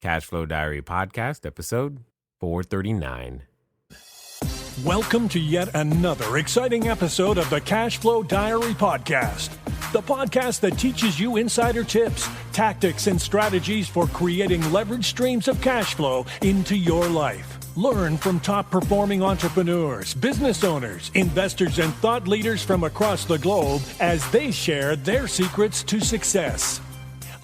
Cashflow Diary Podcast, episode 439. Welcome to yet another exciting episode of the Cashflow Diary Podcast, the podcast that teaches you insider tips, tactics, and strategies for creating leverage streams of cash flow into your life. Learn from top-performing entrepreneurs, business owners, investors, and thought leaders from across the globe as they share their secrets to success.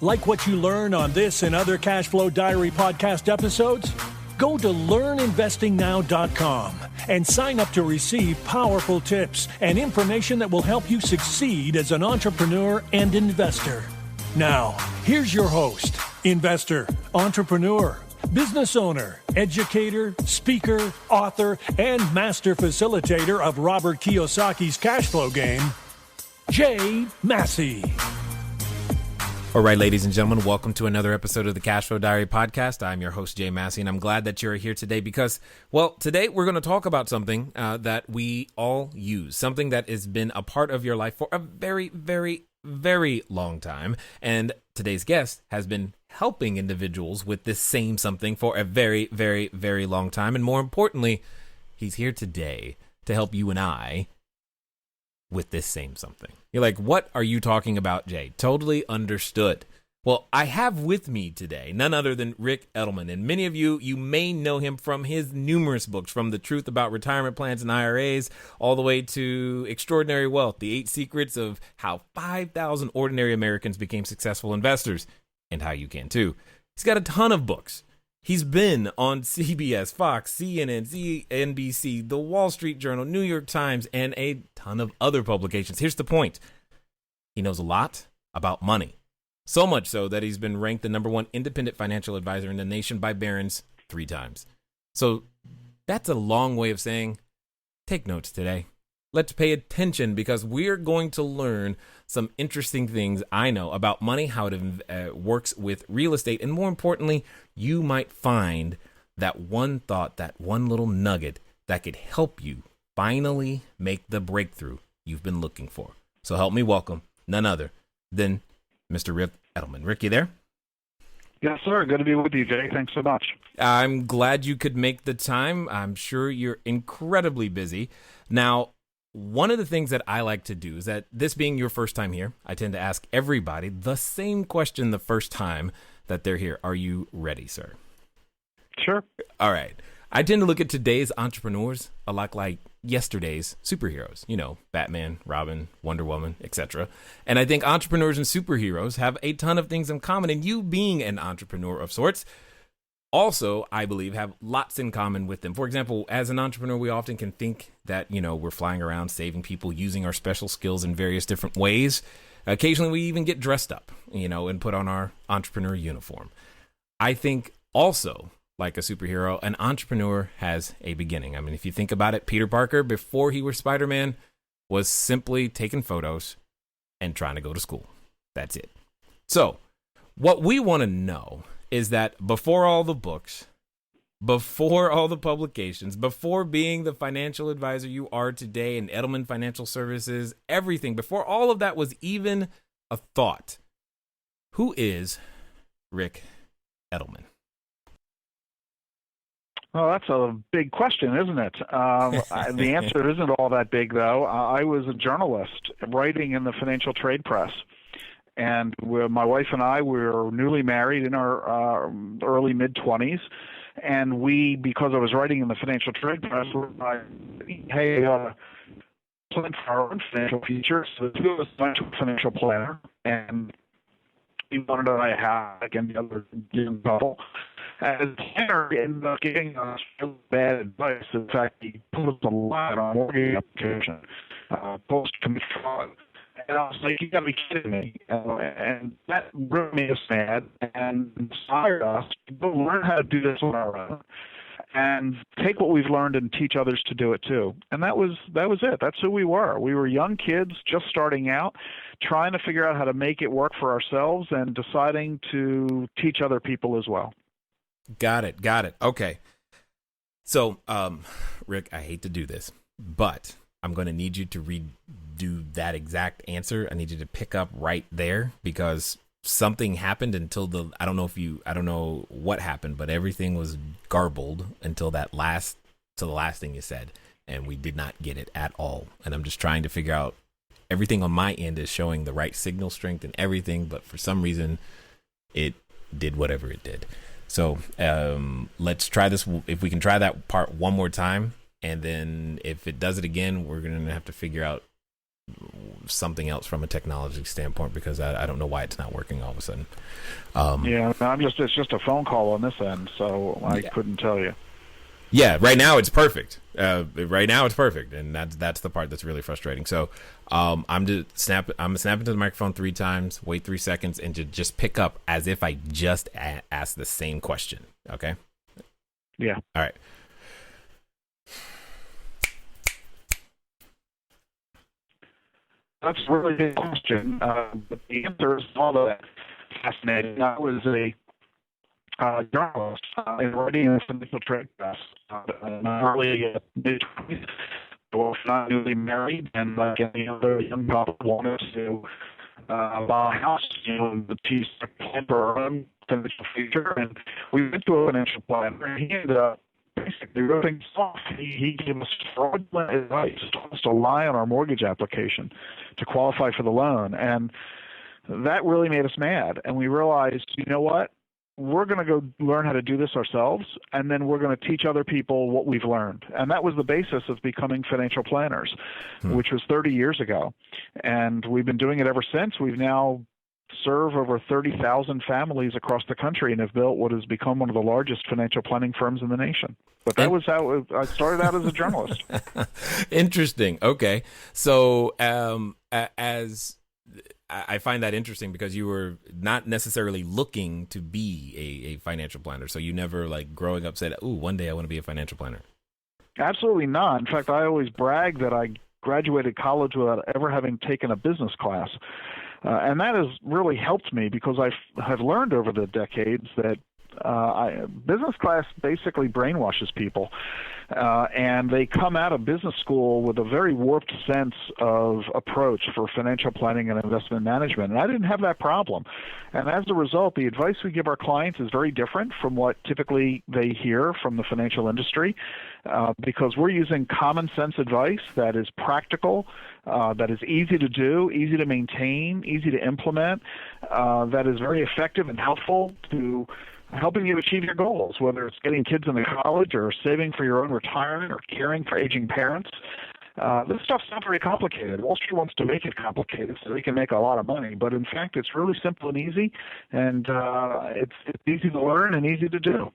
Like what you learn on this and other Cashflow Diary podcast episodes? Go to learninvestingnow.com and sign up to receive powerful tips and information that will help you succeed as an entrepreneur and investor. Now, here's your host, investor, entrepreneur, business owner, educator, speaker, author, and master facilitator of Robert Kiyosaki's cash flow game, Jay Massey. All right, ladies and gentlemen, welcome to another episode of the Cashflow Diary Podcast. I'm your host, Jay Massey, and I'm glad that you're here today because, well, today we're going to talk about something that we all use, something that has been a part of your life for a very, very, very long time. And today's guest has been helping individuals with this same something for a very, very, very long time. And more importantly, he's here today to help you and I with this same something. You're like, what are you talking about, Jay? Totally understood. Well, I have with me today none other than Ric Edelman. And many of you may know him from his numerous books, from The Truth About Retirement Plans and IRAs, all the way to Extraordinary Wealth, The 8 Secrets of How 5,000 Ordinary Americans Became Successful Investors, and how you can too. He's got a ton of books. He's been on CBS, Fox, CNN, CNBC, The Wall Street Journal, New York Times, and a ton of other publications. Here's the point. He knows a lot about money. So much so that he's been ranked the #1 independent financial advisor in the nation by Barron's 3 times. So that's a long way of saying, take notes today. Let's pay attention because we're going to learn some interesting things I know about money, how it works with real estate, and more importantly, you might find that one thought, that one little nugget that could help you finally make the breakthrough you've been looking for. So help me welcome none other than Mr. Ric Edelman. Ric, you there? Yes, sir. Good to be with you, Jay. Thanks so much. I'm glad you could make the time. I'm sure you're incredibly busy. Now, one of the things that I like to do is that, this being your first time here, I tend to ask everybody the same question the first time that they're here. Are you ready, sir? Sure. All right. I tend to look at today's entrepreneurs a lot like yesterday's superheroes. You know, Batman, Robin, Wonder Woman, etc. And I think entrepreneurs and superheroes have a ton of things in common. And you being an entrepreneur of sorts also, I believe, have lots in common with them. For example, as an entrepreneur, we often can think that, we're flying around saving people using our special skills in various different ways. Occasionally, we even get dressed up, and put on our entrepreneur uniform. I think also, like a superhero, an entrepreneur has a beginning. I mean, if you think about it, Peter Parker, before he was Spider-Man, was simply taking photos and trying to go to school. That's it. So what we want to know is that before all the books, before all the publications, before being the financial advisor you are today in Edelman Financial Services, everything, before all of that was even a thought, who is Ric Edelman? Well, that's a big question, isn't it? The answer isn't all that big, though. I was a journalist writing in the financial trade press. And my wife and I were newly married in our early mid-20s, and because I was writing in the financial trade press, we were like, hey, plan for our own financial future. So the two of us went to a financial planner, and we wanted to have, again, the other young couple. As a planner, he ended up giving us really bad advice. In fact, he put us a lot on our mortgage application, post-commit fraud. And I was like, you got to be kidding me. And that really made us mad and inspired us to go learn how to do this on our own and take what we've learned and teach others to do it too. And that was it. That's who we were. We were young kids just starting out, trying to figure out how to make it work for ourselves and deciding to teach other people as well. Got it. Okay. So, Ric, I hate to do this, but I'm going to need you to redo that exact answer. I need you to pick up right there because something happened until I don't know what happened, but everything was garbled until the last thing you said, and we did not get it at all. And I'm just trying to figure out, everything on my end is showing the right signal strength and everything, but for some reason it did whatever it did. So let's try this. If we can try that part one more time, and then if it does it again, we're going to have to figure out something else from a technology standpoint, because I don't know why it's not working all of a sudden. It's just a phone call on this end, so I couldn't tell you. Yeah, right now it's perfect. And that's the part that's really frustrating. So I'm gonna snap into the microphone 3 times, wait 3 seconds, and to just pick up as if I just asked the same question. Okay? Yeah. All right. That's a really good question, but the answer is all that fascinating. I was a journalist in writing a financial trade press in my early mid-20s. I was not newly married, and like any other young couple, wanted to buy a house, and the piece plan for our own financial future. And we went to a financial planner, and he ended up basically ripping us off. He gave us fraudulent advice, told us to lie on our mortgage application to qualify for the loan. And that really made us mad. And we realized, you know what? We're going to go learn how to do this ourselves, and then we're going to teach other people what we've learned. And that was the basis of becoming financial planners, which was 30 years ago. And we've been doing it ever since. We've now serve over 30,000 families across the country and have built what has become one of the largest financial planning firms in the nation. But that was how I started out as a journalist. Interesting. Okay. So as I find that interesting, because you were not necessarily looking to be a financial planner. So you never, like, growing up said, "Ooh, one day I want to be a financial planner." Absolutely not. In fact, I always brag that I graduated college without ever having taken a business class. And that has really helped me, because I've learned over the decades that business class basically brainwashes people. And they come out of business school with a very warped sense of approach for financial planning and investment management. And I didn't have that problem. And as a result, the advice we give our clients is very different from what typically they hear from the financial industry, because we're using common sense advice that is practical, that is easy to do, easy to maintain, easy to implement, that is very effective and helpful to helping you achieve your goals, whether it's getting kids into college or saving for your own retirement or caring for aging parents. This stuff's not very complicated. Wall Street wants to make it complicated so they can make a lot of money, but in fact, it's really simple and easy, and it's easy to learn and easy to do.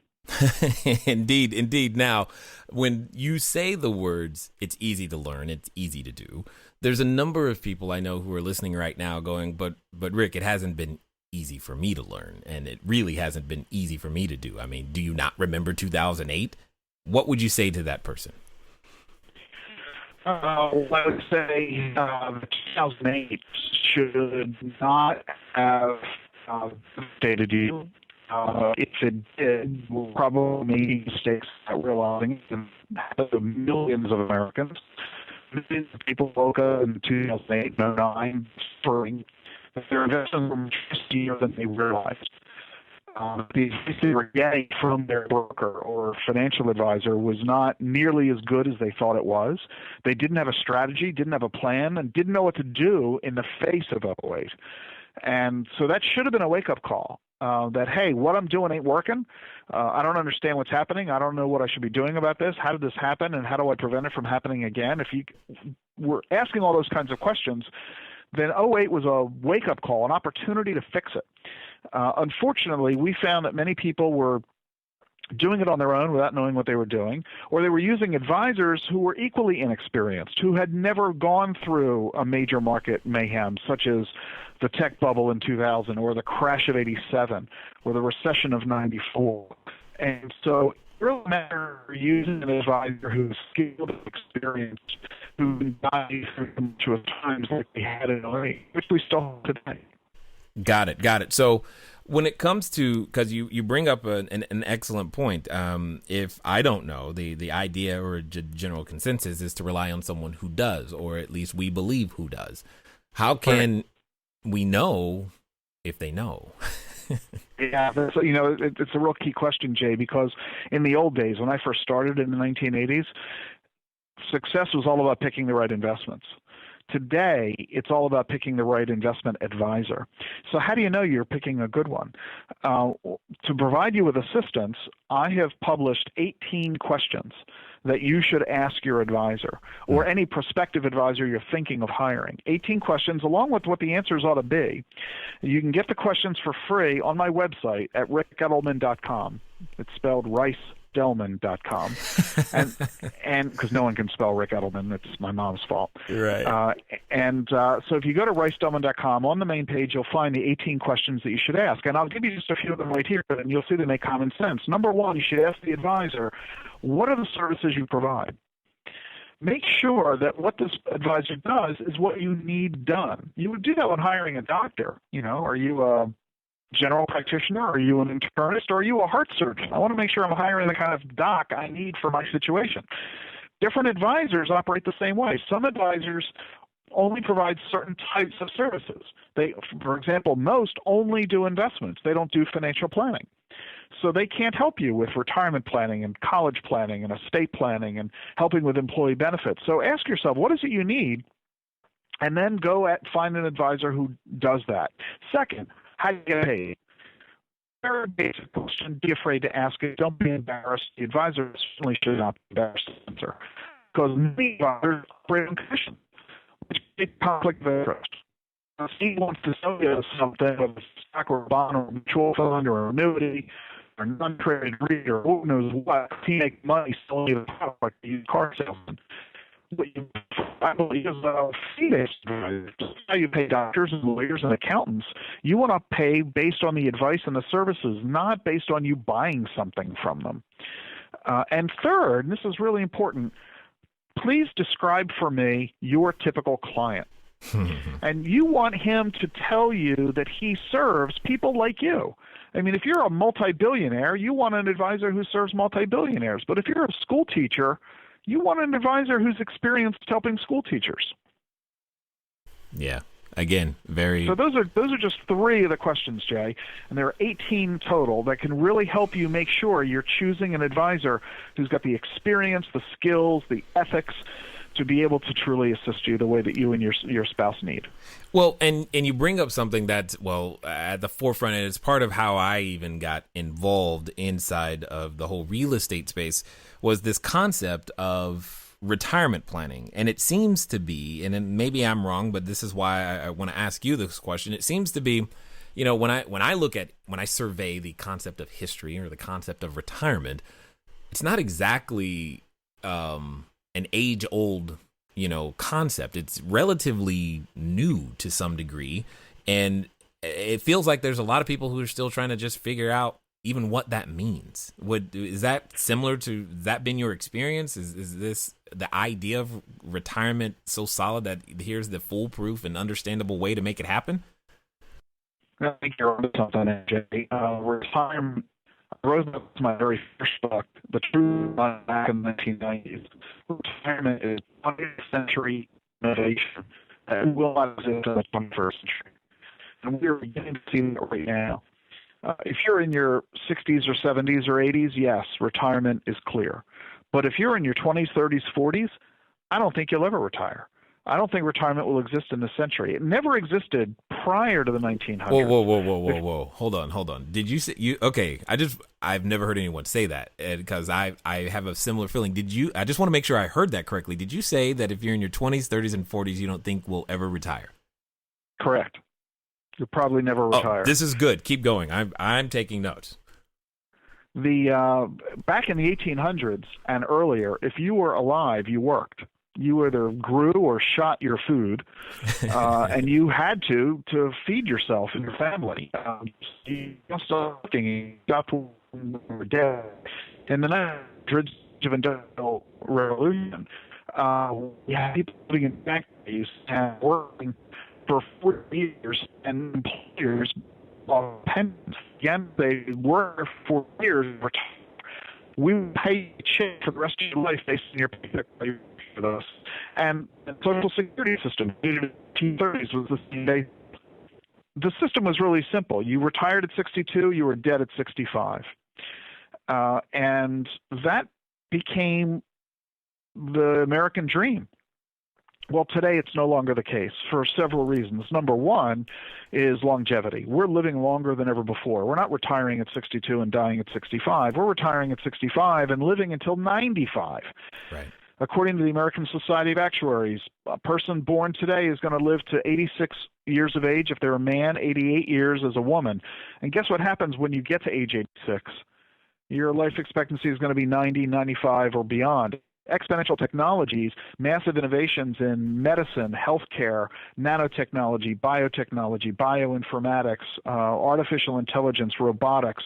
Indeed. Now, when you say the words, it's easy to learn, it's easy to do, there's a number of people I know who are listening right now going, but Rick, it hasn't been easy for me to learn, and it really hasn't been easy for me to do. I mean, do you not remember 2008? What would you say to that person? I would say 2008 should not have dated you. If it did, we'll probably make mistakes without realizing it. Millions of Americans, millions of people woke up in 2008, 2009, spring. Their investments were much riskier than they realized. The advice they were getting from their broker or financial advisor was not nearly as good as they thought it was. They didn't have a strategy, didn't have a plan, and didn't know what to do in the face of 2008. And so that should have been a wake-up call, that, hey, what I'm doing ain't working. I don't understand what's happening. I don't know what I should be doing about this. How did this happen, and how do I prevent it from happening again? If you were asking all those kinds of questions, then 2008 was a wake-up call, an opportunity to fix it. Unfortunately, we found that many people were doing it on their own without knowing what they were doing, or they were using advisors who were equally inexperienced, who had never gone through a major market mayhem, such as the tech bubble in 2000, or the crash of 87, or the recession of 94. And so it really matters using an advisor who's skilled and experienced, who got you through tumultuous times like we had in 2008, which we still have today. Got it. So when it comes to, because you bring up an excellent point, if I don't know, the idea or general consensus is to rely on someone who does, or at least we believe who does. How can we know if they know? Yeah, it's a real key question, Jay, because in the old days, when I first started in the 1980s, success was all about picking the right investments. Today, it's all about picking the right investment advisor. So how do you know you're picking a good one? To provide you with assistance, I have published 18 questions that you should ask your advisor or any prospective advisor you're thinking of hiring. 18 questions, along with what the answers ought to be. You can get the questions for free on my website at ricedelman.com. It's spelled ricedelman.com. and because no one can spell Ric Edelman, it's my mom's fault. Right. So if you go to ricedelman.com, on the main page, you'll find the 18 questions that you should ask. And I'll give you just a few of them right here, and you'll see they make common sense. Number one, you should ask the advisor, what are the services you provide? Make sure that what this advisor does is what you need done. You would do that when hiring a doctor. Are you a general practitioner? Are you an internist? Or are you a heart surgeon? I want to make sure I'm hiring the kind of doc I need for my situation. Different advisors operate the same way. Some advisors only provide certain types of services. For example, most only do investments. They don't do financial planning. So they can't help you with retirement planning and college planning and estate planning and helping with employee benefits. So ask yourself, what is it you need? And then find an advisor who does that. Second, how do you get paid? Very basic question. Be afraid to ask it. Don't be embarrassed. The advisor certainly should not be embarrassed to answer, because many advisors operate on commission, which is a conflict of interest. If he wants to sell you something, whether it's a stock or a bond or a mutual fund or an annuity or non-traded REIT or who knows what, he makes money selling you the product like a used car salesman. I believe is fee-based advisors. Just how you pay doctors and lawyers and accountants. You want to pay based on the advice and the services, not based on you buying something from them. And third, and this is really important, please describe for me your typical client. And you want him to tell you that he serves people like you. I mean, if you're a multi-billionaire, you want an advisor who serves multi-billionaires. But if you're a school teacher, you want an advisor who's experienced helping school teachers. Yeah. Again, very. So those are just three of the questions, Jay, and there are 18 total that can really help you make sure you're choosing an advisor who's got the experience, the skills, the ethics to be able to truly assist you the way that you and your spouse need. Well, and you bring up something that's, at the forefront, and it's part of how I even got involved inside of the whole real estate space, was this concept of retirement planning. And it seems to be, and maybe I'm wrong, but this is why I want to ask you this question. It seems to be, when I survey the concept of history or the concept of retirement, it's not exactly an age-old, concept. It's relatively new to some degree, and it feels like there's a lot of people who are still trying to just figure out even what that means. Is that similar to that been your experience? Is this the idea of retirement so solid that here's the foolproof and understandable way to make it happen? I think you're onto something, Jay. Retirement. Roosevelt was my very first book, The True back in the 1990s. Retirement is 20th century innovation that will not exist in the 21st century. And we're beginning to see that right now. If you're in your 60s or 70s or 80s, yes, retirement is clear. But if you're in your 20s, 30s, 40s, I don't think you'll ever retire. I don't think retirement will exist in this century. It never existed prior to the 1900s. Whoa. Hold on. Did you say okay, I've never heard anyone say that because I have a similar feeling. I just want to make sure I heard that correctly. Did you say that if you're in your 20s, 30s, and 40s, you don't think we'll ever retire? Correct. You'll probably never retire. This is good. Keep going. I'm taking notes. Back in the 1800s and earlier, if you were alive, you worked. You either grew or shot your food, and you had to feed yourself and your family. You stopped working. You stopped when you were dead. In the 1900s of Industrial Revolution, you had people living in factories and working for 40 years, and employers pensions. Again, they work for 4 years. We pay you check for the rest of your life based on your paycheck for those. And the Social Security system in the 1930s was the same day. the system was really simple. You retired at 62, you were dead at 65. And that became the American dream. Well, today it's no longer the case for several reasons. Number one is longevity. We're living longer than ever before. We're not retiring at 62 and dying at 65. We're retiring at 65 and living until 95. Right. According to the American Society of Actuaries, a person born today is going to live to 86 years of age if they're a man, 88 years as a woman. And guess what happens when you get to age 86? Your life expectancy is going to be 90, 95, or beyond. Exponential technologies, massive innovations in medicine, healthcare, nanotechnology, biotechnology, bioinformatics, artificial intelligence, robotics,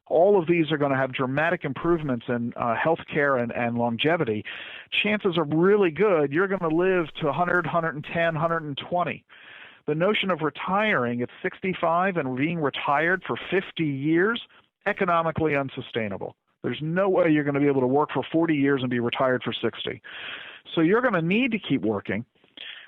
all of these are going to have dramatic improvements in healthcare and longevity. Chances are really good you're going to live to 100, 110, 120. The notion of retiring at 65 and being retired for 50 years, economically unsustainable. There's no way you're going to be able to work for 40 years and be retired for 60. So you're going to need to keep working.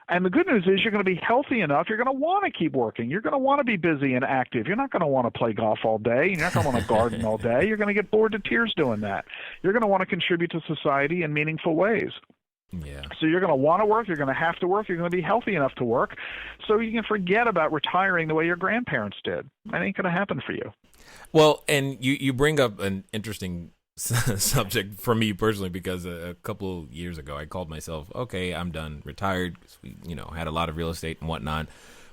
And the good news is you're going to be healthy enough. You're going to want to keep working. You're going to want to be busy and active. You're not going to want to play golf all day. You're not going to want to garden all day. You're going to get bored to tears doing that. You're going to want to contribute to society in meaningful ways. Yeah. So you're going to want to work. You're going to have to work. You're going to be healthy enough to work. So you can forget about retiring the way your grandparents did. That ain't going to happen for you. Well, and you bring up an interesting subject for me personally, because a couple of years ago I called myself, okay, I'm done, retired. We, had a lot of real estate and whatnot,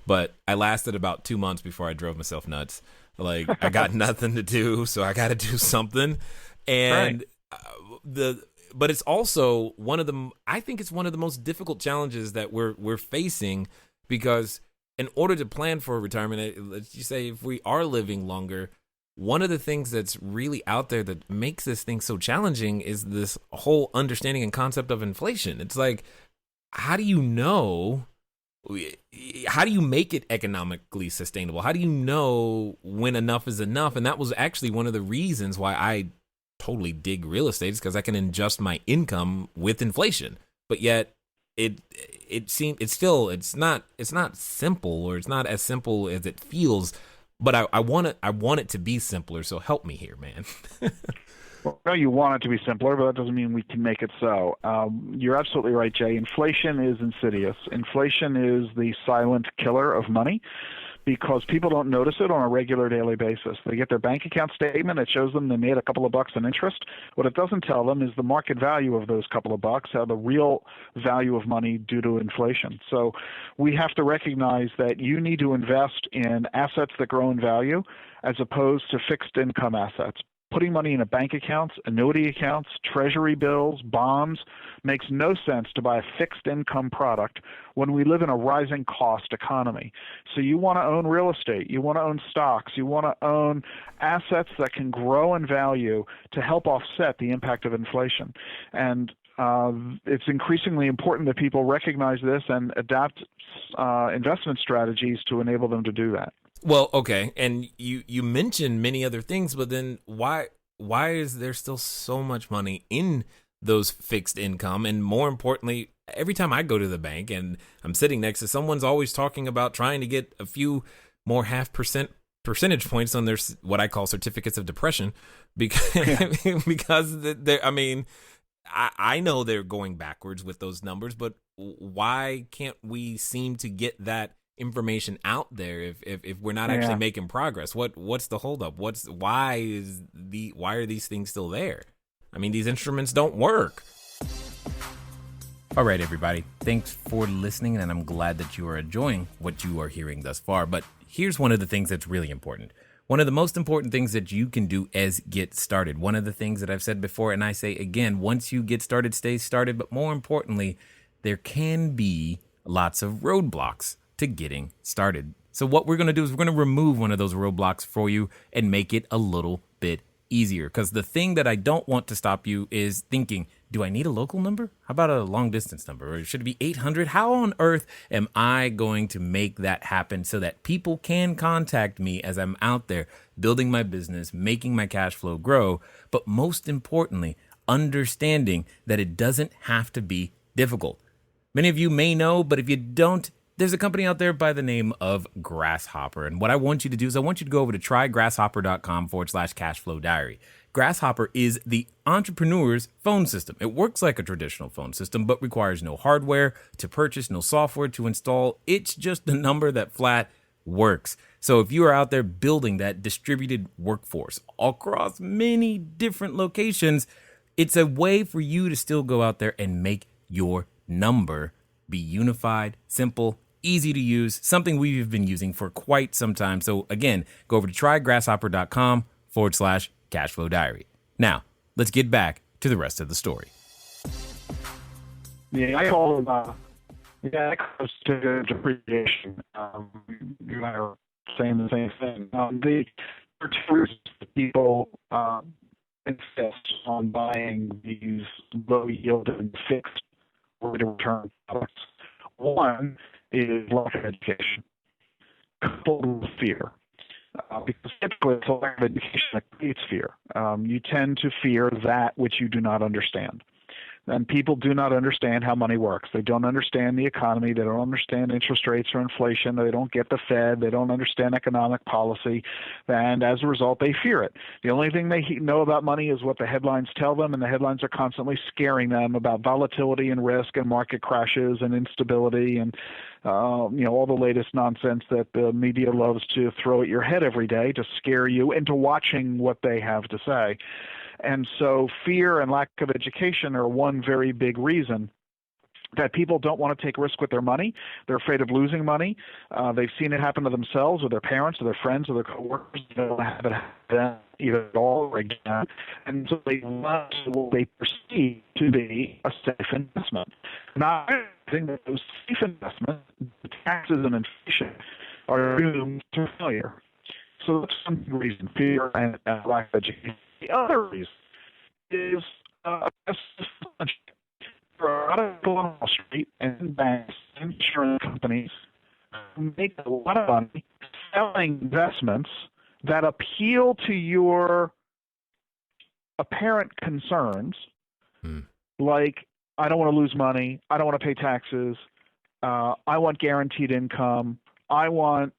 but I lasted about 2 months before I drove myself nuts. Like, I got nothing to do, so I got to do something. And right. But it's also I think it's one of the most difficult challenges that we're facing, because in order to plan for retirement, let's just say if we are living longer, one of the things that's really out there that makes this thing so challenging is this whole understanding and concept of inflation. It's like, how do you make it economically sustainable? How do you know when enough is enough? And that was actually one of the reasons why I totally dig real estate, is because I can adjust my income with inflation. But yet it's not simple, or it's not as simple as it feels. But I want it to be simpler. So help me here, man. Well, no, you want it to be simpler, but that doesn't mean we can make it so. You're absolutely right, Jay. Inflation is insidious. Inflation is the silent killer of money, because people don't notice it on a regular daily basis. They get their bank account statement. It shows them they made a couple of bucks in interest. What it doesn't tell them is the market value of those couple of bucks, how the real value of money due to inflation. So we have to recognize that you need to invest in assets that grow in value as opposed to fixed income assets. Putting money in a bank accounts, annuity accounts, treasury bills, bonds makes no sense to buy a fixed income product when we live in a rising cost economy. So you want to own real estate, you want to own stocks, you want to own assets that can grow in value to help offset the impact of inflation. And it's increasingly important that people recognize this and adapt investment strategies to enable them to do that. Well, okay, and you mentioned many other things, but then why is there still so much money in those fixed income? And more importantly, every time I go to the bank and I'm sitting next to someone's always talking about trying to get a few more percentage points on their, what I call certificates of depression, because I know they're going backwards with those numbers, but why can't we seem to get that information out there if we're not actually making progress? What's the holdup? Why are these things still there? I mean, these instruments don't work. All right, everybody. Thanks for listening, and I'm glad that you are enjoying what you are hearing thus far. But here's one of the things that's really important. One of the most important things that you can do is get started. One of the things that I've said before, and I say again, once you get started, stay started. But more importantly, there can be lots of roadblocks to getting started. So what we're going to do is we're going to remove one of those roadblocks for you and make it a little bit easier. Because the thing that I don't want to stop you is thinking, do I need a local number? How about a long distance number? Or should it be 800? How on earth am I going to make that happen so that people can contact me as I'm out there building my business, making my cash flow grow, but most importantly, understanding that it doesn't have to be difficult. Many of you may know, but if you don't, there's a company out there by the name of Grasshopper. And what I want you to do is I want you to go over to trygrasshopper.com/cashflow diary. Grasshopper is the entrepreneur's phone system. It works like a traditional phone system, but requires no hardware to purchase, no software to install. It's just a number that flat works. So if you are out there building that distributed workforce across many different locations, it's a way for you to still go out there and make your number be unified, simple, easy to use, something we've been using for quite some time. So again, go over to trygrasshopper.com/cashflow diary. Now, let's get back to the rest of the story. Yeah, I call them, that goes to depreciation. You and I are saying the same thing. The two reasons people insist on buying these low-yielding fixed rate of return products. One is lack of education, coupled with fear. Because typically it's a lack of education that creates fear. You tend to fear that which you do not understand. And people do not understand how money works. They don't understand the economy. They don't understand interest rates or inflation. They don't get the Fed. They don't understand economic policy. And as a result, they fear it. The only thing they know about money is what the headlines tell them, and the headlines are constantly scaring them about volatility and risk and market crashes and instability and all the latest nonsense that the media loves to throw at your head every day to scare you into watching what they have to say. And so fear and lack of education are one very big reason that people don't want to take risk with their money. They're afraid of losing money. They've seen it happen to themselves or their parents or their friends or their coworkers. They don't have it happen either at all or again. And so they want what they perceive to be a safe investment. Not think that those safe investments, the taxes and inflation, are doomed to failure. So that's one reason, fear and lack of education. The other reason is there are a lot of people on Wall Street and banks and insurance companies who make a lot of money selling investments that appeal to your apparent concerns, like I don't want to lose money, I don't want to pay taxes, I want guaranteed income, I want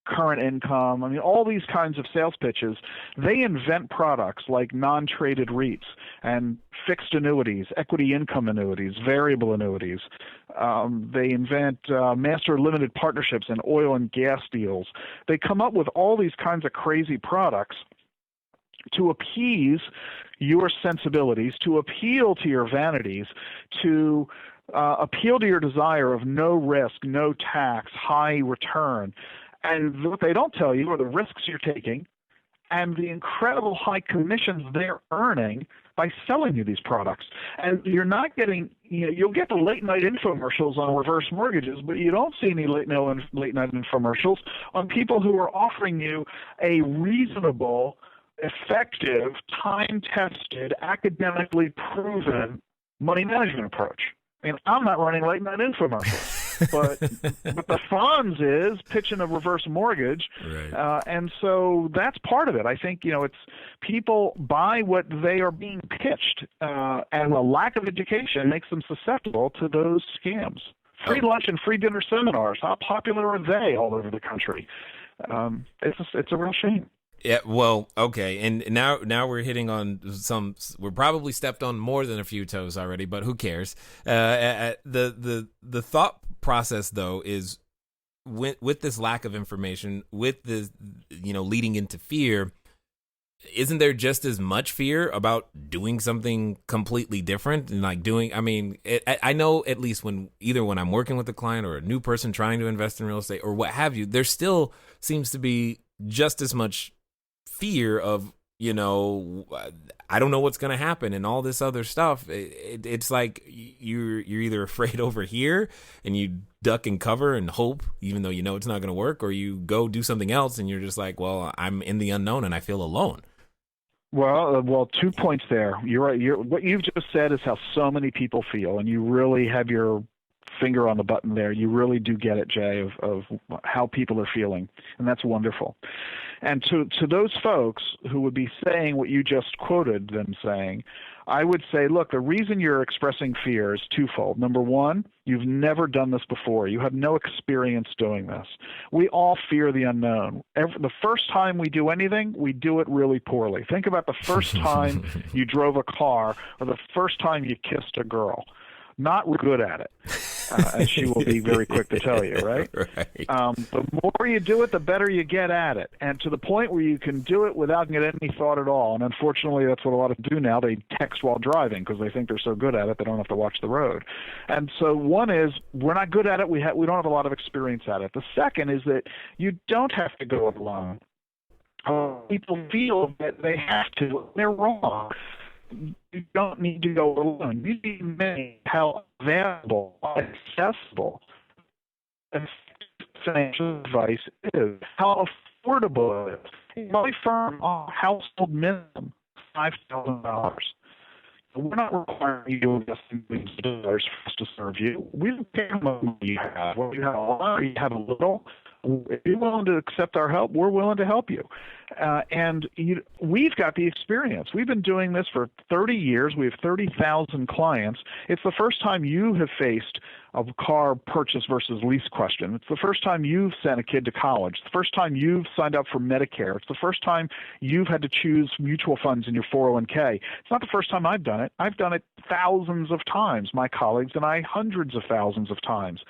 current income. I mean, all these kinds of sales pitches, they invent products like non-traded REITs and fixed annuities, equity income annuities, variable annuities. They invent master limited partnerships and oil and gas deals. They come up with all these kinds of crazy products to appease your sensibilities, to appeal to your vanities, to appeal to your desire of no risk, no tax, high return. And what they don't tell you are the risks you're taking and the incredible high commissions they're earning by selling you these products. And you're not getting, you'll get the late night infomercials on reverse mortgages, but you don't see any late night infomercials on people who are offering you a reasonable, effective, time-tested, academically proven money management approach. I mean, I'm not running late night infomercials. but the funds is pitching a reverse mortgage, right. And so that's part of it. I think it's people buy what they are being pitched, and the lack of education makes them susceptible to those scams. Free lunch and free dinner seminars. How popular are they all over the country? It's a real shame. Yeah, well, okay, and now we're hitting on some. We're probably stepped on more than a few toes already, but who cares? The thought process though is with this lack of information, with this leading into fear. Isn't there just as much fear about doing something completely different and I know at least when I'm working with a client or a new person trying to invest in real estate or what have you, there still seems to be just as much fear of, I don't know what's going to happen and all this other stuff. It's like you're either afraid over here and you duck and cover and hope, even though it's not going to work, or you go do something else and you're just like, well, I'm in the unknown and I feel alone. Well, 2 points there. You're right. What you've just said is how so many people feel, and you really have your finger on the button there. You really do get it, Jay, of how people are feeling, and that's wonderful. And to those folks who would be saying what you just quoted them saying, I would say, look, the reason you're expressing fear is twofold. Number one, you've never done this before. You have no experience doing this. We all fear the unknown. The first time we do anything, we do it really poorly. Think about the first time you drove a car or the first time you kissed a girl. Not good at it, as she will be very quick to tell you, right? Right. The more you do it, the better you get at it, and to the point where you can do it without getting any thought at all. And unfortunately, that's what a lot of people do now. They text while driving because they think they're so good at it they don't have to watch the road. And so one is we're not good at it. We don't have a lot of experience at it. The second is that you don't have to go it alone. People feel that they have to. They're wrong. You don't need to go alone. You need to make how available, accessible, and financial advice is, how affordable it is. My firm, household minimum, $5,000. We're not requiring you to invest in millions of dollars for us to serve you. We don't care how much money you have. Whether you have a lot or you have a little, if you're willing to accept our help, we're willing to help you. We've got the experience. We've been doing this for 30 years. We have 30,000 clients. It's the first time you have faced a car purchase versus lease question. It's the first time you've sent a kid to college. It's the first time you've signed up for Medicare. It's the first time you've had to choose mutual funds in your 401k. It's not the first time I've done it. I've done it thousands of times. My colleagues and I, hundreds of thousands of times.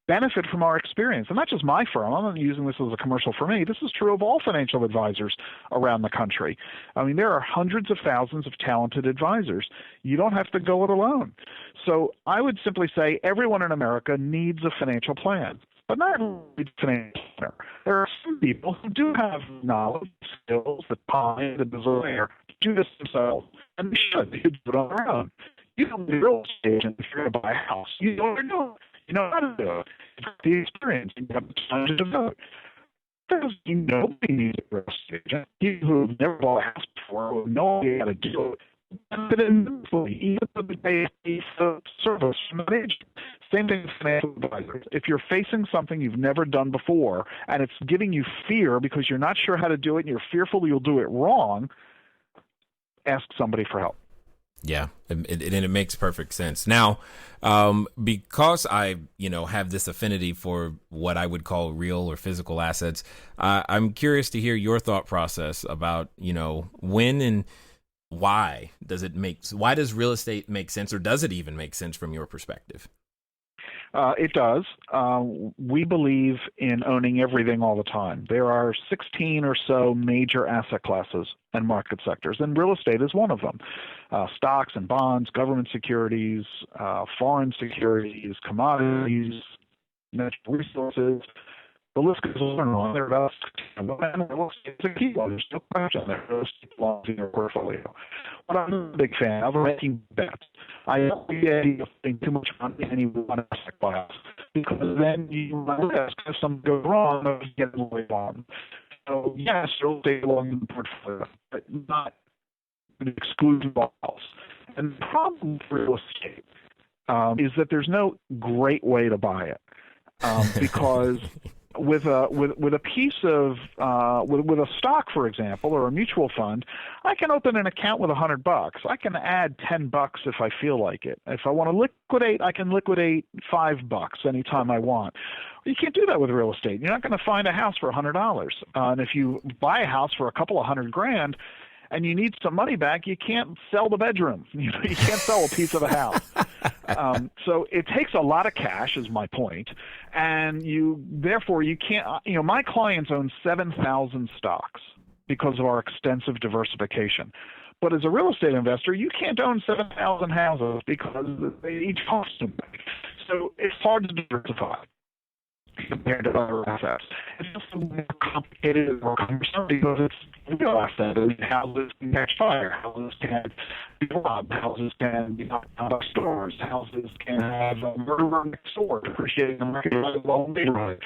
Benefit from our experience. And not just my firm. I'm not using this as a commercial for me. This is true of all financial advisors around the country. I mean, there are hundreds of thousands of talented advisors. You don't have to go it alone. So I would simply say everyone in America needs a financial plan, but not everyone needs a financial planner. There are some people who do have knowledge, skills, the time, the desire to do this themselves, and they should. They should do it on their own. You don't need a real estate agent if you're going to buy a house. You know what you're doing. You know how to do it. You've got the experience. You have the time to devote. Nobody needs a real estate agent. People who have never bought a house before, who have no idea how to do it, benefit immensely, even though they pay a service from an agent. Same thing with financial advisors. If you're facing something you've never done before and it's giving you fear because you're not sure how to do it and you're fearful you'll do it wrong, ask somebody for help. Yeah, it makes perfect sense. Now, because I, have this affinity for what I would call real or physical assets, I'm curious to hear your thought process about, when and why why does real estate make sense, or does it even make sense from your perspective? It does. We believe in owning everything all the time. There are 16 or so major asset classes and market sectors, and real estate is one of them. Stocks and bonds, government securities, foreign securities, commodities, natural resources. The list goes on and on. There are about 16 of them, and real estate is a key one. There's no question there. Real estate belongs in your portfolio. But I'm a big fan of making bets. I don't get putting too much money in any one asset class, because then you run risk if something goes wrong or you get away wrong. So yes, real estate belongs in the portfolio, but not an exclusive of all else. And the problem with real estate is that there's no great way to buy it, because with a piece of with a stock, for example, or a mutual fund, I can open an account with $100. I can add $10 if I feel like it. If I want to liquidate, I can liquidate $5 anytime I want. You can't do that with real estate. You're not going to find a house for $100. And if you buy a house for a couple of $100,000 and you need some money back, you can't sell the bedroom. You can't sell a piece of the house. So it takes a lot of cash, is my point, and therefore you can't. My clients own 7,000 stocks because of our extensive diversification. But as a real estate investor, you can't own 7,000 houses because they each cost too much. So it's hard to diversify compared to other assets. It's also more complicated and more cumbersome because it's real assets. I mean, houses can catch fire, houses can be robbed, houses can be knocked out of stores, houses can have a murderer next door depreciating the market right along the neighborhood.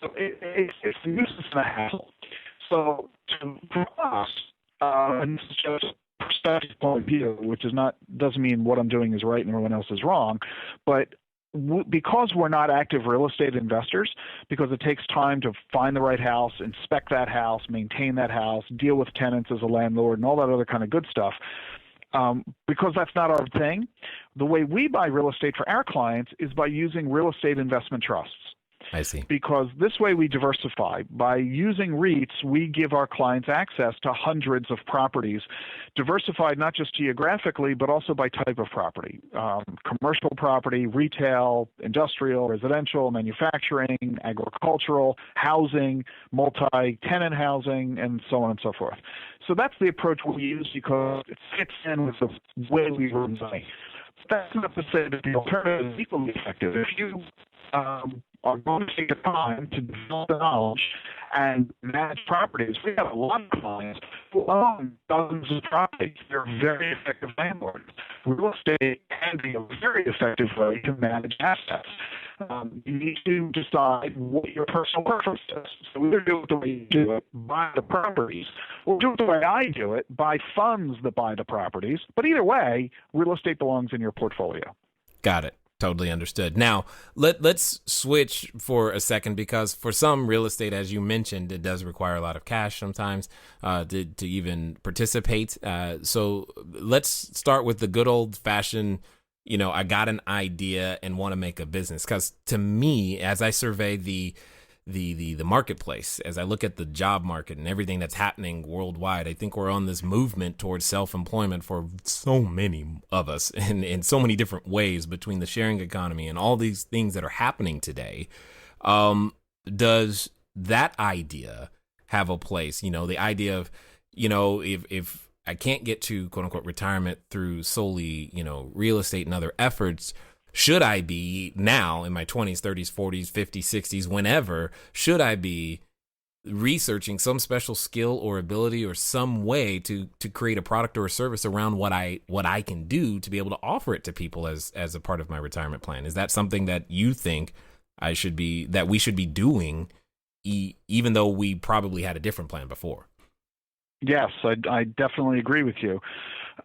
So it's a nuisance and a hassle. So for us, and this is just a perspective point of view, which doesn't mean what I'm doing is right and everyone else is wrong, but because we're not active real estate investors, because it takes time to find the right house, inspect that house, maintain that house, deal with tenants as a landlord, and all that other kind of good stuff, because that's not our thing, the way we buy real estate for our clients is by using real estate investment trusts. I see. Because this way we diversify. By using REITs, we give our clients access to hundreds of properties, diversified not just geographically, but also by type of property. Commercial property, retail, industrial, residential, manufacturing, agricultural, housing, multi-tenant housing, and so on and so forth. So that's the approach we use because it fits in with the way we run money. That's not to say that the alternative is equally effective. If you are going to take the time to develop the knowledge and manage properties, we have a lot of clients who own dozens of properties. They're very effective landlords. Real estate can be a very effective way to manage assets. You need to decide what your personal preference is. So either do it the way you do it, buy the properties, or do it the way I do it, buy funds that buy the properties. But either way, real estate belongs in your portfolio. Got it. Totally understood. Now, let's switch for a second, because for some real estate, as you mentioned, it does require a lot of cash sometimes to even participate. So let's start with the good old fashioned, I got an idea and want to make a business. Because to me, as I survey the marketplace, as I look at the job market and everything that's happening worldwide, I think we're on this movement towards self-employment for so many of us in so many different ways, between the sharing economy and all these things that are happening today. Does that idea have a place? The idea of, if I can't get to quote unquote retirement through solely, real estate and other efforts, should I be now in my 20s, 30s, 40s, 50s, 60s, whenever, should I be researching some special skill or ability or some way to create a product or a service around what I can do to be able to offer it to people as a part of my retirement plan? Is that something that you think we should be doing, even though we probably had a different plan before? Yes, I definitely agree with you.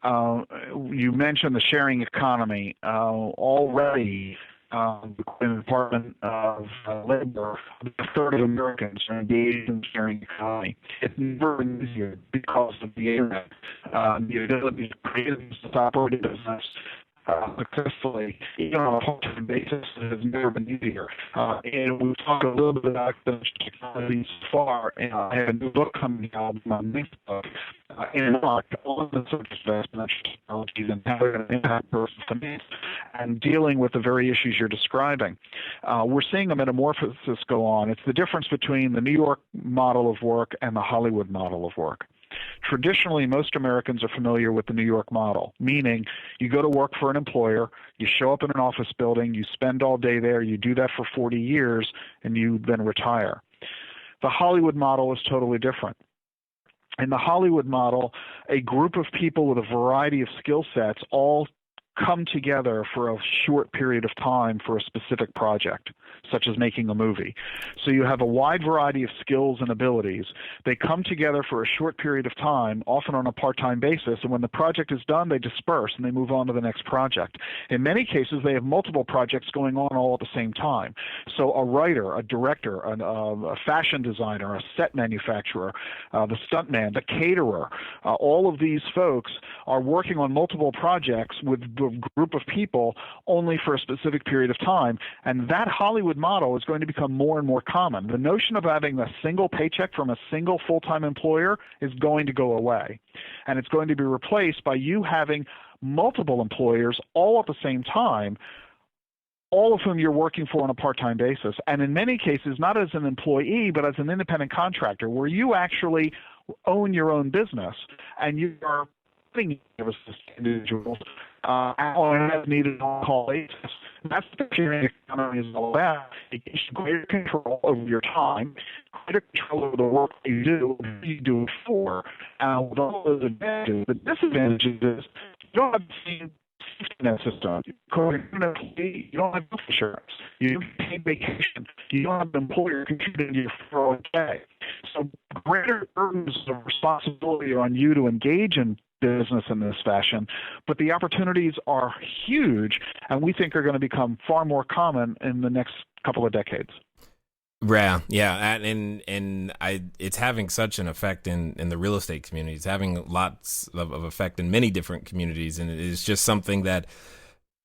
You mentioned the sharing economy. Already, in the Department of Labor, a third of Americans are engaged in the sharing economy. It's never been easier because of the internet. The ability to create a business, operate a business successfully, even on a part-time basis, has never been easier. And we've talked a little bit about the technology so far. And I have a new book coming out, my next book, in March, on the subject of financial technologies and how they're going to impact personal finance and dealing with the very issues you're describing. We're seeing a metamorphosis go on. It's the difference between the New York model of work and the Hollywood model of work. Traditionally, most Americans are familiar with the New York model, meaning you go to work for an employer, you show up in an office building, you spend all day there, you do that for 40 years, and you then retire. The Hollywood model is totally different. In the Hollywood model, a group of people with a variety of skill sets all come together for a short period of time for a specific project, such as making a movie. So you have a wide variety of skills and abilities. They come together for a short period of time, often on a part-time basis, and when the project is done, they disperse and they move on to the next project. In many cases, they have multiple projects going on all at the same time. So a writer, a director, a fashion designer, a set manufacturer, the stuntman, the caterer, all of these folks are working on multiple projects with a group of people only for a specific period of time, and that Hollywood model is going to become more and more common. The notion of having a single paycheck from a single full-time employer is going to go away, and it's going to be replaced by you having multiple employers all at the same time, all of whom you're working for on a part-time basis, and in many cases not as an employee but as an independent contractor, where you actually own your own business and you are putting services to individuals on as needed on-call basis. That's what the sharing economy is all about. It gives you greater control over your time, greater control over the work you do, who you do it for. With all those advantages, the disadvantages is you don't have the same safety net system. You don't have health insurance. You don't have vacation. You don't have an employer contributing to your 401k. So greater burdens of responsibility are on you to engage in business in this fashion, but the opportunities are huge, and we think are going to become far more common in the next couple of decades. Yeah, it's having such an effect in the real estate community. It's having lots of effect in many different communities, and it's just something that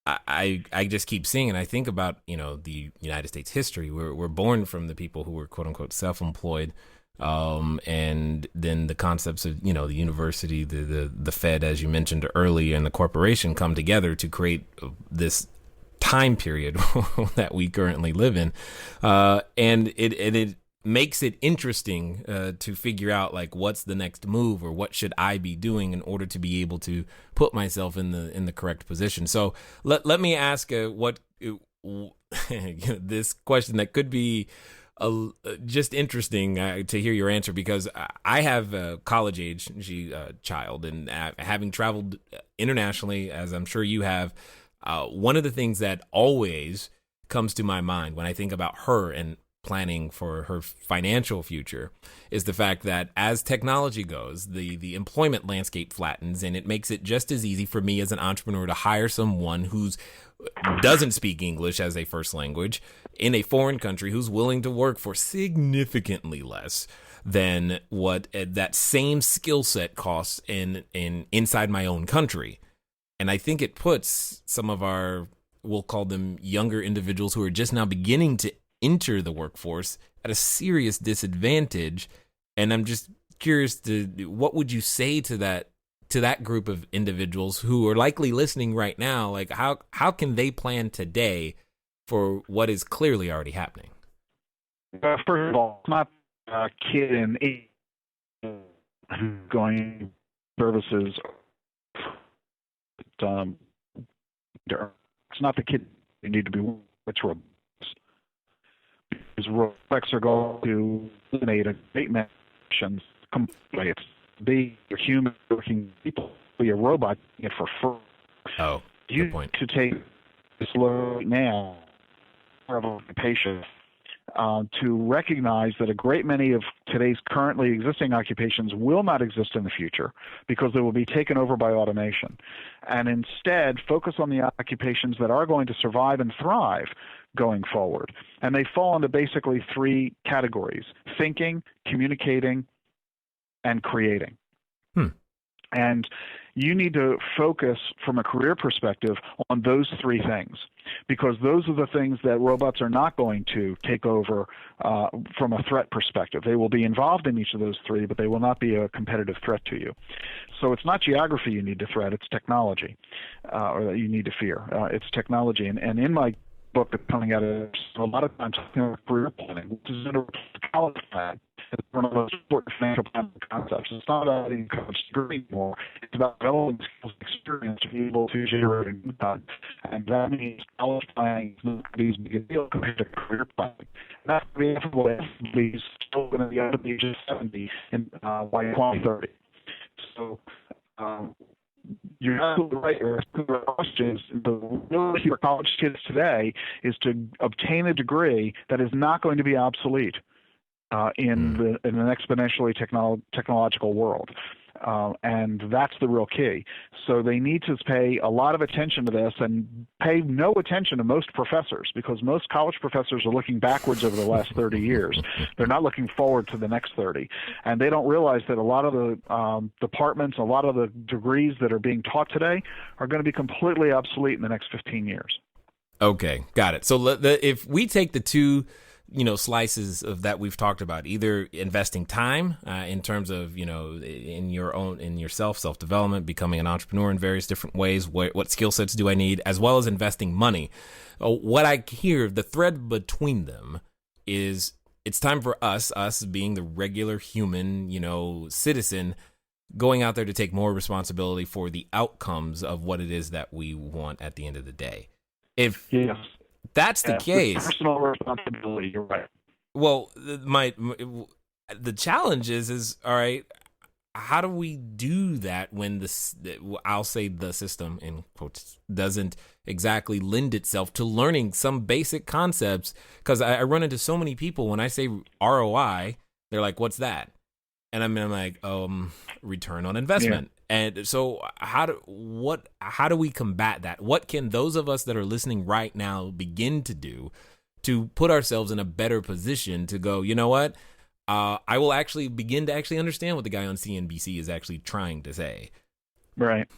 I just keep seeing. And I think about, the United States history. We're born from the people who were quote unquote self-employed. And then the concepts of, the university, the Fed, as you mentioned earlier, and the corporation come together to create this time period that we currently live in. And it makes it interesting to figure out, like, what's the next move, or what should I be doing in order to be able to put myself in the correct position. So let me ask this question that could be just interesting to hear your answer, because I have a college age child, and having traveled internationally, as I'm sure you have, one of the things that always comes to my mind when I think about her and planning for her financial future is the fact that as technology goes, the employment landscape flattens, and it makes it just as easy for me as an entrepreneur to hire someone who doesn't speak English as a first language in a foreign country, who's willing to work for significantly less than what that same skill set costs inside my own country. And I think it puts some of our, we'll call them younger individuals who are just now beginning to enter the workforce at a serious disadvantage. And I'm just curious what would you say to that group of individuals who are likely listening right now? Like, how can they plan today for what is clearly already happening? First of all, it's not a kid in going services. It's not the kid you need to be. It's robots. Because robots are going to eliminate a great missions completely. It's be a human working people, be a robot it for free. Oh, good point. To take this load now of occupation to recognize that a great many of today's currently existing occupations will not exist in the future because they will be taken over by automation, and instead focus on the occupations that are going to survive and thrive going forward. And they fall into basically three categories: thinking, communicating, and creating. And you need to focus from a career perspective on those three things, because those are the things that robots are not going to take over from a threat perspective. They will be involved in each of those three, but they will not be a competitive threat to you. So it's not geography you need to threat, it's technology, or that you need to fear. It's technology. And in my book that's coming out, a lot of times talking about career planning, which is a college plan. It's one of those important financial planning concepts. It's not about getting a college degree anymore. It's about developing skills and experience to be able to generate income. And that means college planning is not going to be as big a deal compared to career planning. And that's going to be everybody's still going to be out of the age of 70 by 2030. So you're absolutely right. Your question is, the ability for college kids today is to obtain a degree that is not going to be obsolete in an exponentially technological world. And that's the real key. So they need to pay a lot of attention to this and pay no attention to most professors, because most college professors are looking backwards over the last 30 years. They're not looking forward to the next 30. And they don't realize that a lot of the departments, a lot of the degrees that are being taught today are going to be completely obsolete in the next 15 years. Okay, got it. So if we take the two slices of that we've talked about, either investing time in terms of, in yourself, self-development, becoming an entrepreneur in various different ways, what skill sets do I need, as well as investing money. What I hear, the thread between them is it's time for us being the regular human, citizen, going out there to take more responsibility for the outcomes of what it is that we want at the end of the day. If that's the case, personal responsibility, you're right. Well, the challenge is all right, how do we do that when I'll say the system in quotes doesn't exactly lend itself to learning some basic concepts? Because I run into so many people when I say ROI, they're like, what's that? And I'm like, return on investment. And so how do we combat that? What can those of us that are listening right now begin to do to put ourselves in a better position to go, you know what? I will actually begin to actually understand what the guy on CNBC is actually trying to say. Right.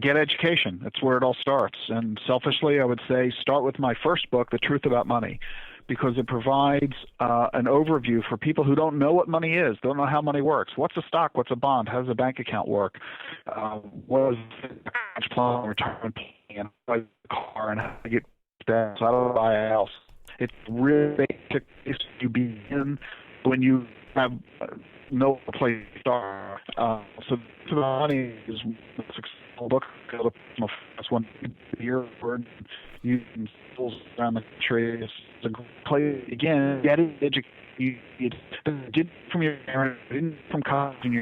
Get education. That's where it all starts. And selfishly, I would say start with my first book, The Truth About Money, because it provides an overview for people who don't know what money is, don't know how money works. What's a stock? What's a bond? How does a bank account work? What is a plan, retirement plan, how to buy a car, and how to get that? So how to buy a house. It's really basic. You begin when you have no place to start. So the money is a successful book. That's one year word. You can still around the country. It's a great place. Again, get it educated. You did from your parents, didn't from college, and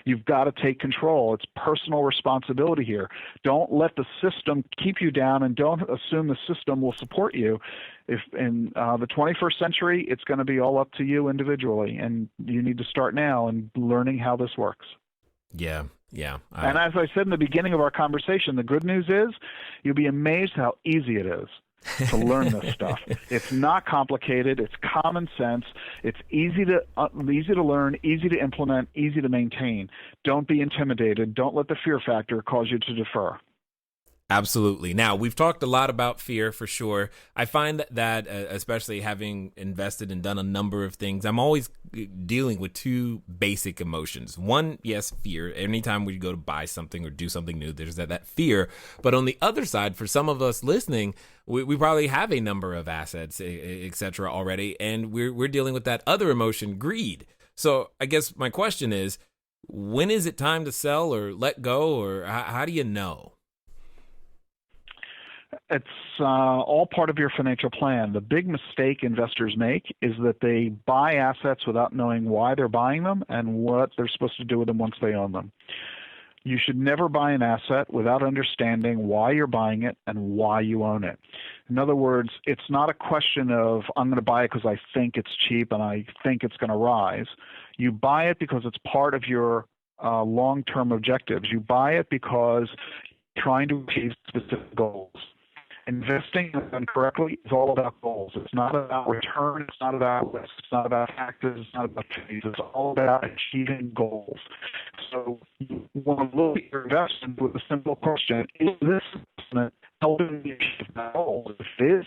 you've got to take control. It's personal responsibility here. Don't let the system keep you down, and don't assume the system will support you. If in the 21st century, it's going to be all up to you individually, and you need to start now and learning how this works. Yeah. And as I said in the beginning of our conversation, the good news is you'll be amazed how easy it is to learn this stuff. It's not complicated. It's common sense. It's easy to learn, easy to implement, easy to maintain. Don't be intimidated. Don't let the fear factor cause you to defer. Absolutely. Now, we've talked a lot about fear for sure. I find that especially having invested and done a number of things, I'm always dealing with two basic emotions. One, yes, fear. Anytime we go to buy something or do something new, there's that fear. But on the other side, for some of us listening, we probably have a number of assets, et cetera, already, and we're dealing with that other emotion, greed. So I guess my question is, when is it time to sell or let go, or how do you know? It's all part of your financial plan. The big mistake investors make is that they buy assets without knowing why they're buying them and what they're supposed to do with them once they own them. You should never buy an asset without understanding why you're buying it and why you own it. In other words, it's not a question of, I'm going to buy it because I think it's cheap and I think it's going to rise. You buy it because it's part of your long-term objectives. You buy it because you're trying to achieve specific goals. Investing done correctly is all about goals. It's not about return. It's not about risk. It's not about taxes. It's not about fees. It's all about achieving goals. So you want to look at your investment with a simple question: is this investment helping you achieve that goal? If it is,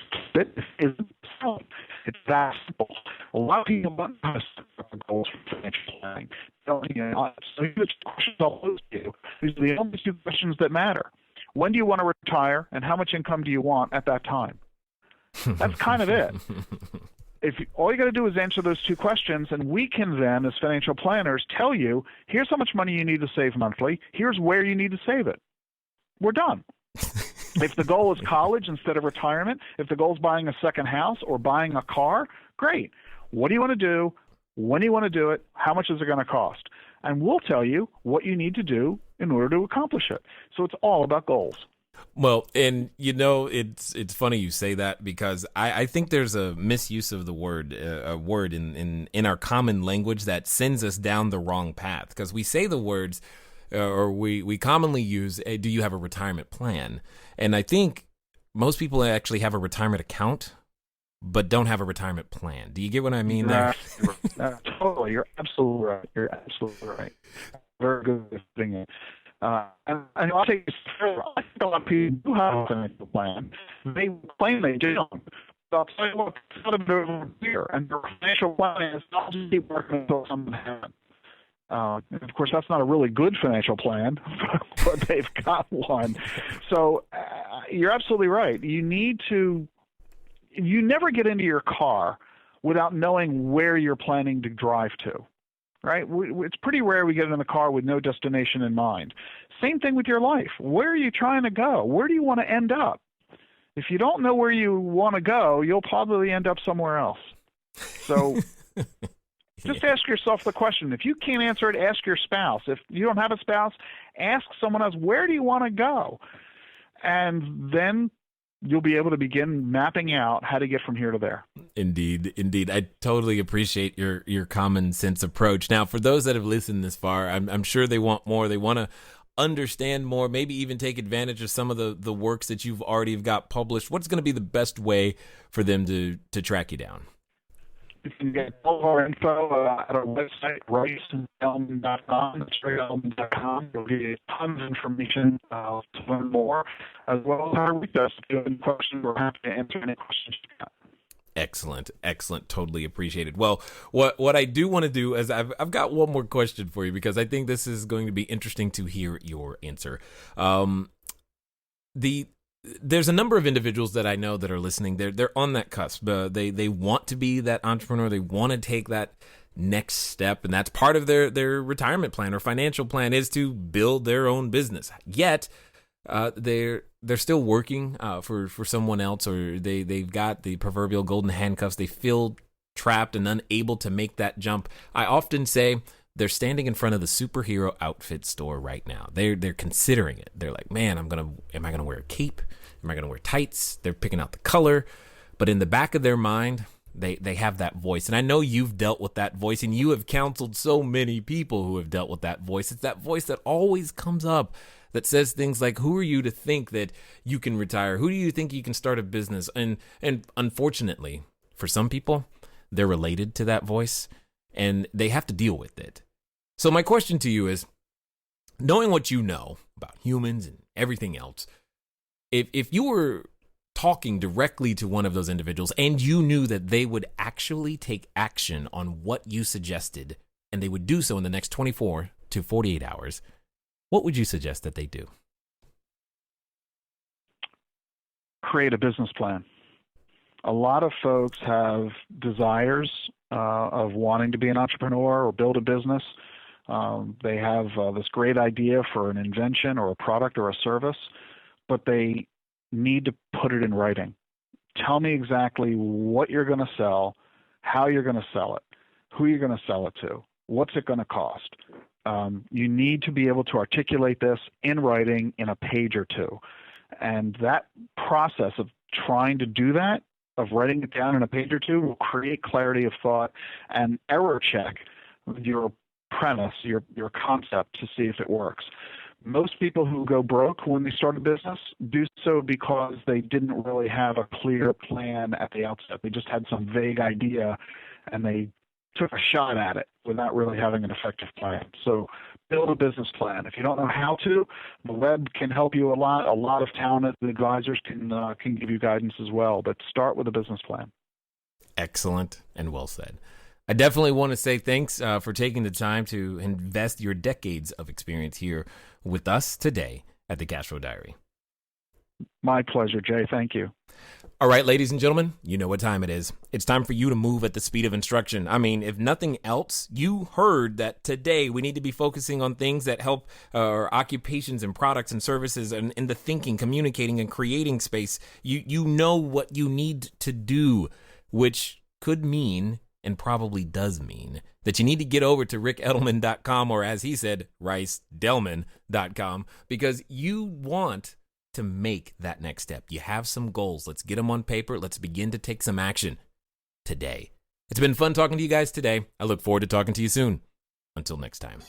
it's that simple. A lot of people don't have goals for financial planning. So the questions I'll pose to you, these are the only two questions that matter. When do you want to retire, and how much income do you want at that time? That's kind of it. All you got to do is answer those two questions, and we can then, as financial planners, tell you, here's how much money you need to save monthly. Here's where you need to save it. We're done. If the goal is college instead of retirement, if the goal is buying a second house or buying a car, great. What do you want to do? When do you want to do it? How much is it going to cost? And we'll tell you what you need to do in order to accomplish it. So it's all about goals. Well, and it's funny you say that, because I think there's a misuse of the word, a word in our common language that sends us down the wrong path, because we say the words, or we commonly use, hey, do you have a retirement plan? And I think most people actually have a retirement account, but don't have a retirement plan. Do you get what I mean there? Totally. You're absolutely right. Very good at putting it. And I'll take this further. I think a lot of people do have a financial plan. They claim they don't. So I'll tell you what, it's not a bit of fear. And their financial plan is not just keep working until something happens. Of course, that's not a really good financial plan, but they've got one. So you're absolutely right. You never get into your car without knowing where you're planning to drive to, right? It's pretty rare we get in the car with no destination in mind. Same thing with your life. Where are you trying to go? Where do you want to end up? If you don't know where you want to go, you'll probably end up somewhere else. So just ask yourself the question. If you can't answer it, ask your spouse. If you don't have a spouse, ask someone else, where do you want to go? And then you'll be able to begin mapping out how to get from here to there. Indeed, indeed. I totally appreciate your common sense approach. Now, for those that have listened this far, I'm sure they want more. They want to understand more, maybe even take advantage of some of the works that you've already got published. What's going to be the best way for them to track you down? You can get all of our info at our website, riceedelman.com. That's riceedelman.com. It'll give you tons of information to learn more, as well as how to reach us. If you have any questions, we're happy to answer any questions you got. Excellent, excellent. Totally appreciated. Well, what I do want to do is I've got one more question for you, because I think this is going to be interesting to hear your answer. There's a number of individuals that I know that are listening. They're on that cusp. They want to be that entrepreneur. They want to take that next step, and that's part of their retirement plan or financial plan, is to build their own business. Yet they're still working for someone else, or they've got the proverbial golden handcuffs. They feel trapped and unable to make that jump. I often say they're standing in front of the superhero outfit store right now. They're considering it. They're like, man, am I gonna wear a cape? Am I gonna wear tights? They're picking out the color, but in the back of their mind, they have that voice. And I know you've dealt with that voice, and you have counseled so many people who have dealt with that voice. It's that voice that always comes up that says things like, who are you to think that you can retire? Who do you think you can start a business? And unfortunately, for some people, they're related to that voice, and they have to deal with it. So my question to you is, knowing what you know about humans and everything else, if you were talking directly to one of those individuals and you knew that they would actually take action on what you suggested, and they would do so in the next 24 to 48 hours, what would you suggest that they do? Create a business plan. A lot of folks have desires of wanting to be an entrepreneur or build a business. They have this great idea for an invention or a product or a service, but they need to put it in writing. Tell me exactly what you're going to sell, how you're going to sell it, who you're going to sell it to, what's it going to cost. You need to be able to articulate this in writing in a page or two. And that process of trying to do that, of writing it down in a page or two, will create clarity of thought and error check your premise, your concept, to see if it works. Most people who go broke when they start a business do so because they didn't really have a clear plan at the outset. They just had some vague idea, and they took a shot at it without really having an effective plan. So build a business plan. If you don't know how to, the web can help you a lot. A lot of talented advisors can give you guidance as well, but start with a business plan. Excellent and well said. I definitely want to say thanks for taking the time to invest your decades of experience here with us today at the Cashflow Diary. My pleasure, Jay. Thank you. All right, ladies and gentlemen, you know what time it is. It's time for you to move at the speed of instruction. I mean, if nothing else, you heard that today we need to be focusing on things that help our occupations and products and services, and in the thinking, communicating, and creating space. You know what you need to do, which could mean, and probably does mean, that you need to get over to ricedelman.com, or as he said, riceedelman.com, because you want to make that next step. You have some goals. Let's get them on paper. Let's begin to take some action today. It's been fun talking to you guys today. I look forward to talking to you soon. Until next time.